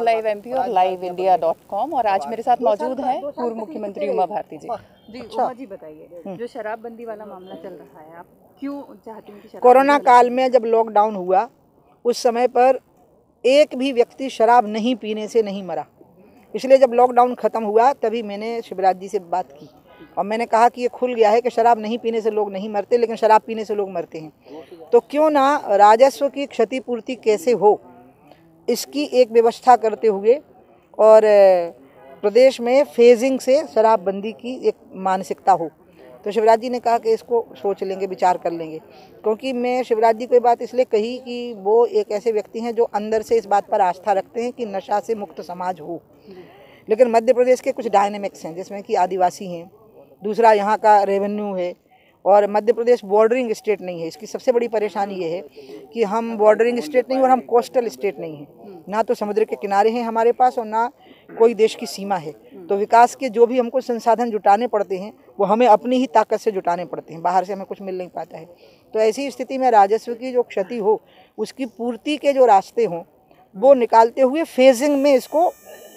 Live MP और liveindia.com। और आज मेरे साथ मौजूद हैं पूर्व मुख्यमंत्री उमा भारती जी। उमा जी बताइए, जो शराबबंदी वाला मामला चल रहा है, आप क्यों चाहती हैं कि शराब? कोरोना काल में जब लॉकडाउन हुआ उस समय पर एक भी व्यक्ति शराब नहीं पीने से नहीं मरा। इसलिए जब लॉकडाउन ख़त्म हुआ तभी मैंने शिवराज जी से बात की और मैंने कहा कि ये खुल गया है कि शराब नहीं पीने से लोग नहीं मरते, लेकिन शराब पीने से लोग मरते हैं। तो क्यों ना राजस्व की क्षतिपूर्ति कैसे हो इसकी एक व्यवस्था करते हुए और प्रदेश में फेजिंग से शराबबंदी की एक मानसिकता हो। तो शिवराज जी ने कहा कि इसको सोच लेंगे, विचार कर लेंगे। क्योंकि मैं शिवराज जी को ये बात इसलिए कही कि वो एक ऐसे व्यक्ति हैं जो अंदर से इस बात पर आस्था रखते हैं कि नशा से मुक्त समाज हो। लेकिन मध्य प्रदेश के कुछ डायनेमिक्स हैं जिसमें कि आदिवासी हैं, दूसरा यहाँ का रेवेन्यू है, और मध्य प्रदेश बॉर्डरिंग स्टेट नहीं है। इसकी सबसे बड़ी परेशानी ये है कि हम बॉर्डरिंग स्टेट नहीं और हम कोस्टल स्टेट नहीं हैं। ना तो समुद्र के किनारे हैं हमारे पास और ना कोई देश की सीमा है। तो विकास के जो भी हमको संसाधन जुटाने पड़ते हैं वो हमें अपनी ही ताकत से जुटाने पड़ते हैं, बाहर से हमें कुछ मिल नहीं पाता है। तो ऐसी स्थिति में राजस्व की जो क्षति हो उसकी पूर्ति के जो रास्ते हों वो निकालते हुए फेजिंग में इसको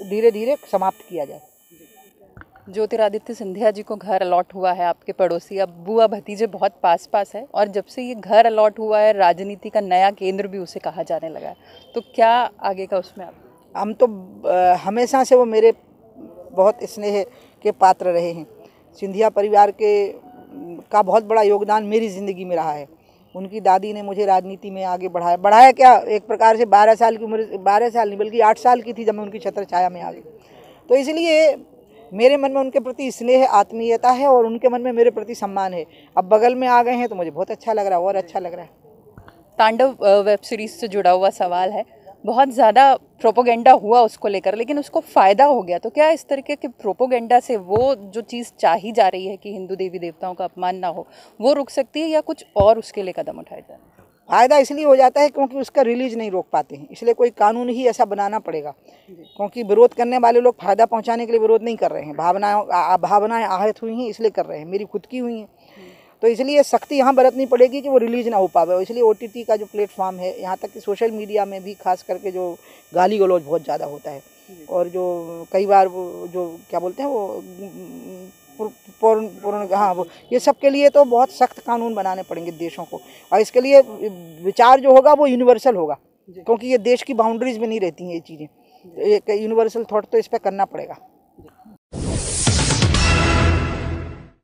धीरे धीरे समाप्त किया जाए। ज्योतिरादित्य सिंधिया जी को घर अलॉट हुआ है, आपके पड़ोसी, अब बुआ भतीजे बहुत पास पास है, और जब से ये घर अलॉट हुआ है राजनीति का नया केंद्र भी उसे कहा जाने लगा है। तो क्या आगे का उसमें आप? हम तो हमेशा से वो मेरे बहुत स्नेह के पात्र रहे हैं। सिंधिया परिवार का बहुत बड़ा योगदान मेरी ज़िंदगी में रहा है। उनकी दादी ने मुझे राजनीति में आगे बढ़ाया क्या, एक प्रकार से 12 साल की उम्र, 12 साल नहीं बल्कि 8 साल की थी जब मैं उनकी छत्र छाया में आ गई। तो इसलिए मेरे मन में उनके प्रति स्नेह, आत्मीयता है और उनके मन में मेरे प्रति सम्मान है। अब बगल में आ गए हैं तो मुझे बहुत अच्छा लग रहा है और अच्छा लग रहा है। तांडव वेब सीरीज से जुड़ा हुआ सवाल है, बहुत ज़्यादा प्रोपोगेंडा हुआ उसको लेकर, लेकिन उसको फ़ायदा हो गया। तो क्या इस तरीके के प्रोपोगेंडा से वो जो चीज़ चाही जा रही है कि हिंदू देवी देवताओं का अपमान ना हो, वो रुक सकती है या कुछ और उसके लिए कदम उठाए जाए? फ़ायदा इसलिए हो जाता है क्योंकि उसका रिलीज नहीं रोक पाते हैं, इसलिए कोई कानून ही ऐसा बनाना पड़ेगा। क्योंकि विरोध करने वाले लोग फ़ायदा पहुंचाने के लिए विरोध नहीं कर रहे हैं, भावनाएं आहत हुई हैं इसलिए कर रहे हैं, मेरी खुद की हुई हैं। तो इसलिए सख्ती यहाँ बरतनी पड़ेगी कि वो रिलीज ना हो पावे। इसलिए OTT का जो प्लेटफॉर्म है, यहाँ तक कि सोशल मीडिया में भी खास करके जो गाली गलौज बहुत ज़्यादा होता है और जो कई बार वो जो क्या बोलते हैं वो हाँ, वो ये सब के लिए तो बहुत सख्त कानून बनाने पड़ेंगे देशों को। और इसके लिए विचार जो होगा वो यूनिवर्सल होगा, क्योंकि ये देश की बाउंड्रीज में नहीं रहती हैं ये चीज़ें। एक यूनिवर्सल थॉट तो इस पर करना पड़ेगा।